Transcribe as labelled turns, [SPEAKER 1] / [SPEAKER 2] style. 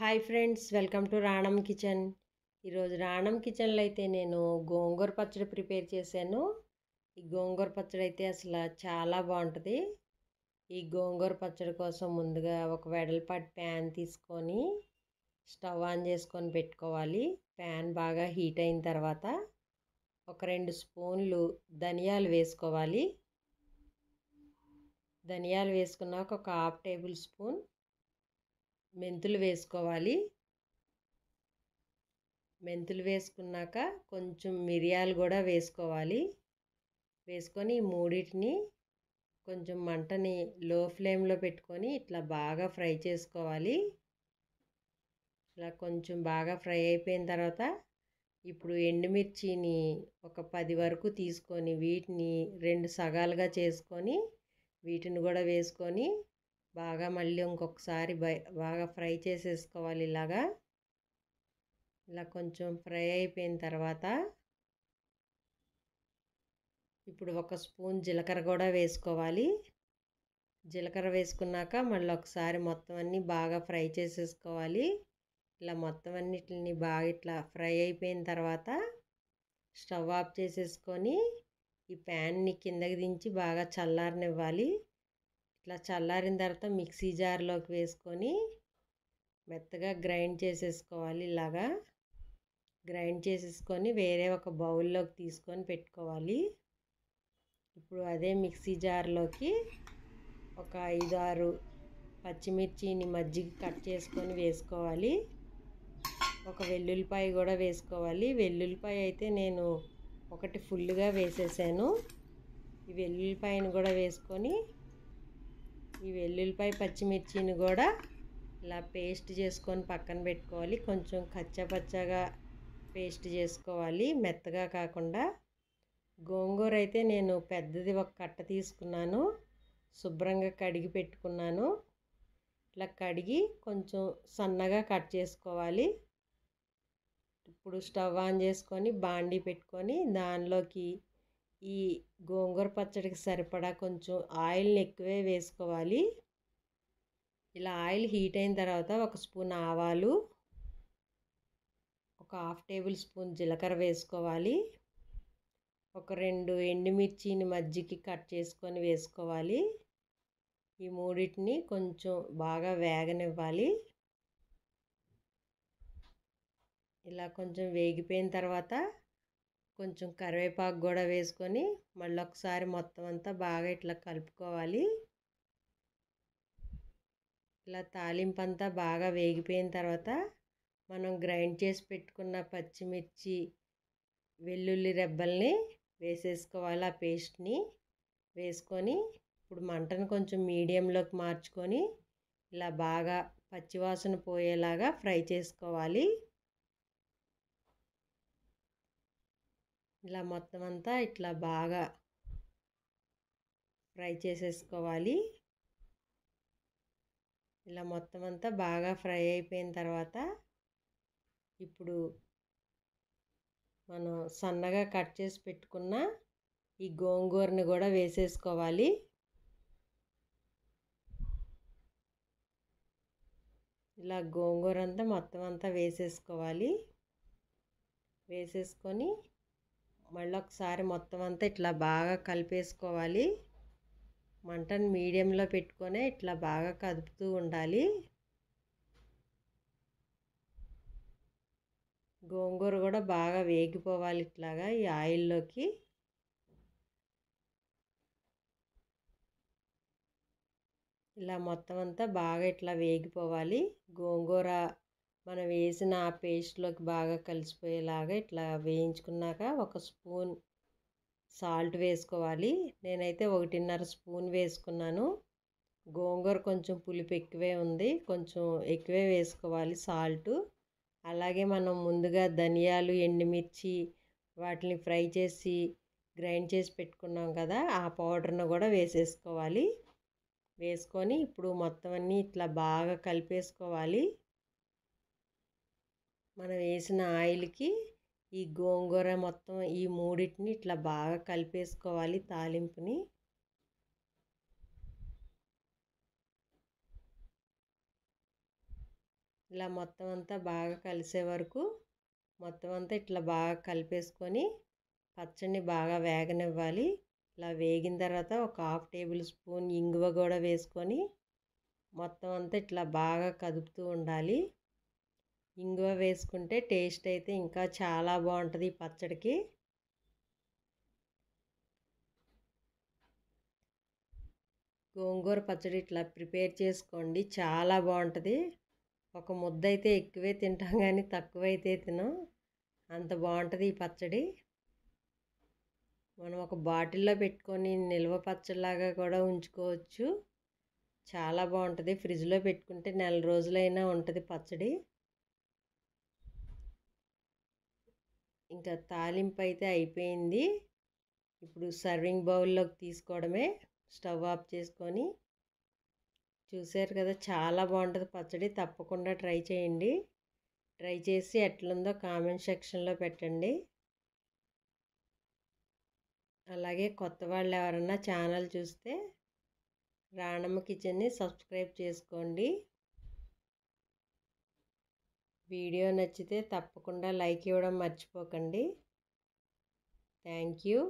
[SPEAKER 1] Hi friends, welcome to రాణం kitchen. ఈరోజు రాణం కిచెన్లో అయితే నేను గోంగూర పచ్చడి ప్రిపేర్ చేశాను. ఈ గోంగూర పచ్చడి అయితే అసలు చాలా బాగుంటుంది. ఈ గోంగూర పచ్చడి కోసం ముందుగా ఒక వెడల్పాటి ప్యాన్ తీసుకొని స్టవ్ ఆన్ చేసుకొని పెట్టుకోవాలి. ప్యాన్ బాగా హీట్ అయిన తర్వాత ఒక 2 స్పూన్లు ధనియాలు వేసుకోవాలి. ధనియాలు వేసుకున్నాక ఒక హాఫ్ టేబుల్ స్పూన్ మెంతులు వేసుకోవాలి. మెంతులు వేసుకున్నాక కొంచెం మిరియాలు కూడా వేసుకోవాలి. వేసుకొని ఈ మూడింటిని కొంచెం మంటని లో ఫ్లేమ్లో పెట్టుకొని ఇట్లా బాగా ఫ్రై చేసుకోవాలి. ఇలా కొంచెం బాగా ఫ్రై అయిపోయిన తర్వాత ఇప్పుడు ఎండుమిర్చిని ఒక 10 వరకు తీసుకొని వీటిని 2 సగాలుగా చేసుకొని వీటిని కూడా వేసుకొని బాగా మళ్ళీ ఇంకొకసారి బాగా ఫ్రై చేసేసుకోవాలి. ఇలా కొంచెం ఫ్రై అయిపోయిన తర్వాత ఇప్పుడు ఒక స్పూన్ జీలకర్ర కూడా వేసుకోవాలి. జీలకర్ర వేసుకున్నాక మళ్ళీ ఒకసారి మొత్తం అన్నీ బాగా ఫ్రై చేసేసుకోవాలి. ఇలా మొత్తం అన్నిటిని బాగా ఇట్లా ఫ్రై అయిపోయిన తర్వాత స్టవ్ ఆఫ్ చేసేసుకొని ఈ ప్యాన్ని కిందకి దించి బాగా చల్లారనివ్వాలి. ఇట్లా చల్లారిన తర్వాత మిక్సీ జార్లోకి వేసుకొని మెత్తగా గ్రైండ్ చేసేసుకోవాలి. ఇలాగా గ్రైండ్ చేసేసుకొని వేరే ఒక బౌల్లోకి తీసుకొని పెట్టుకోవాలి. ఇప్పుడు అదే మిక్సీ జార్లోకి ఒక 5-6 పచ్చిమిర్చిని మజ్జిగ కట్ చేసుకొని వేసుకోవాలి. ఒక వెల్లుల్లిపాయ కూడా వేసుకోవాలి. వెల్లుల్లిపాయ అయితే నేను ఒకటి ఫుల్గా వేసేసాను. ఈ వెల్లుల్లిపాయను కూడా వేసుకొని ఈ వెల్లుల్లిపాయ పచ్చిమిర్చిని కూడా ఇలా పేస్ట్ చేసుకొని పక్కన పెట్టుకోవాలి. కొంచెం కచ్చాపచ్చాగా పేస్ట్ చేసుకోవాలి, మెత్తగా కాకుండా. గోంగూర అయితే నేను పెద్దది ఒక కట్ట తీసుకున్నాను, శుభ్రంగా కడిగి పెట్టుకున్నాను. ఇట్లా కడిగి కొంచెం సన్నగా కట్ చేసుకోవాలి. ఇప్పుడు స్టవ్ ఆన్ చేసుకొని బాండీ పెట్టుకొని దానిలోకి ఈ గోంగూర పచ్చడికి సరిపడా కొంచెం ఆయిల్ని ఎక్కువే వేసుకోవాలి. ఇలా ఆయిల్ హీట్ అయిన తర్వాత ఒక స్పూన్ ఆవాలు, ఒక హాఫ్ టేబుల్ స్పూన్ జీలకర్ర వేసుకోవాలి. ఒక 2 ఎండుమిర్చిని మజ్జిగకి కట్ చేసుకొని వేసుకోవాలి. ఈ మూడింటిని కొంచెం బాగా వేగనివ్వాలి. ఇలా కొంచెం వేగిపోయిన తర్వాత కొంచెం కరివేపాకు కూడా వేసుకొని మళ్ళీ ఒకసారి మొత్తం అంతా బాగా ఇట్లా కలుపుకోవాలి. ఇలా తాలింపు అంతా బాగా వేగిపోయిన తర్వాత మనం గ్రైండ్ చేసి పెట్టుకున్న పచ్చిమిర్చి వెల్లుల్లి రెబ్బల్ని వేసేసుకోవాలి. ఆ పేస్ట్ని వేసుకొని ఇప్పుడు మంటను కొంచెం మీడియంలోకి మార్చుకొని ఇలా బాగా పచ్చివాసన పోయేలాగా ఫ్రై చేసుకోవాలి. ఇలా మొత్తం అంతా ఇట్లా బాగా ఫ్రై చేసేసుకోవాలి. ఇలా మొత్తం అంతా బాగా ఫ్రై అయిపోయిన తర్వాత ఇప్పుడు మనం సన్నగా కట్ చేసి పెట్టుకున్న ఈ గోంగూరని కూడా వేసేసుకోవాలి. ఇలా గోంగూర అంతా మొత్తం అంతా వేసేసుకోవాలి. వేసేసుకొని మళ్ళీ ఒకసారి మొత్తం అంతా ఇట్లా బాగా కలిపేసుకోవాలి. మంటను మీడియంలో పెట్టుకొని ఇట్లా బాగా కదుపుతూ ఉండాలి. గోంగూర కూడా బాగా వేగిపోవాలి ఇట్లాగా ఈ ఆయిల్లోకి. ఇలా మొత్తం అంతా బాగా ఇట్లా వేగిపోవాలి. గోంగూర మనం వేసిన ఆ పేస్ట్లోకి బాగా కలిసిపోయేలాగా ఇట్లా వేయించుకున్నాక ఒక స్పూన్ సాల్ట్ వేసుకోవాలి. నేనైతే 1.5 స్పూన్ వేసుకున్నాను. గోంగూర కొంచెం పులుపు ఎక్కువే ఉంది, కొంచెం ఎక్కువే వేసుకోవాలి సాల్ట్. అలాగే మనం ముందుగా ధనియాలు, ఎండుమిర్చి వాటిని ఫ్రై చేసి గ్రైండ్ చేసి పెట్టుకున్నాం కదా, ఆ పౌడర్ను కూడా వేసేసుకోవాలి. వేసుకొని ఇప్పుడు మొత్తం అన్నీ ఇట్లా బాగా కలిపేసుకోవాలి. మనం వేసిన ఆయిల్కి ఈ గోంగూర మొత్తం ఈ మూడింటిని ఇట్లా బాగా కలిపేసుకోవాలి తాలింపుని. ఇలా మొత్తం అంతా బాగా కలిసే వరకు మొత్తం అంతా ఇట్లా బాగా కలిపేసుకొని పచ్చడిని బాగా వేగనివ్వాలి. ఇలా వేగిన తర్వాత ఒక 1/2 టేబుల్ స్పూన్ ఇంగువ కూడా వేసుకొని మొత్తం అంతా ఇట్లా బాగా కదుపుతూ ఉండాలి. ఇంగువ వేసుకుంటే టేస్ట్ అయితే ఇంకా చాలా బాగుంటుంది ఈ పచ్చడికి. గోంగూర పచ్చడి ఇట్లా ప్రిపేర్ చేసుకోండి, చాలా బాగుంటుంది. ఒక ముద్ద అయితే ఎక్కువే తింటాం కానీ తక్కువైతే తినం, అంత బాగుంటుంది ఈ పచ్చడి. మనం ఒక బాటిల్లో పెట్టుకొని నిల్వ పచ్చడిలాగా కూడా ఉంచుకోవచ్చు, చాలా బాగుంటుంది. ఫ్రిడ్జ్లో పెట్టుకుంటే నెల రోజులైనా ఉంటుంది పచ్చడి. ఇంకా తాలింపు అయితే అయిపోయింది. ఇప్పుడు సర్వింగ్ బౌల్లోకి తీసుకోవడమే. స్టవ్ ఆఫ్ చేసుకొని, చూసారు కదా చాలా బాగుంటుంది పచ్చడి. తప్పకుండా ట్రై చేయండి. ట్రై చేసి ఎట్లుందో కామెంట్ సెక్షన్లో పెట్టండి. అలాగే కొత్త వాళ్ళు ఎవరన్నా ఛానల్ చూస్తే రాణమ్మ కిచెన్ని సబ్స్క్రైబ్ చేసుకోండి. వీడియో నచ్చితే తప్పకుండా లైక్ ఇవ్వడం మర్చిపోకండి. Thank you.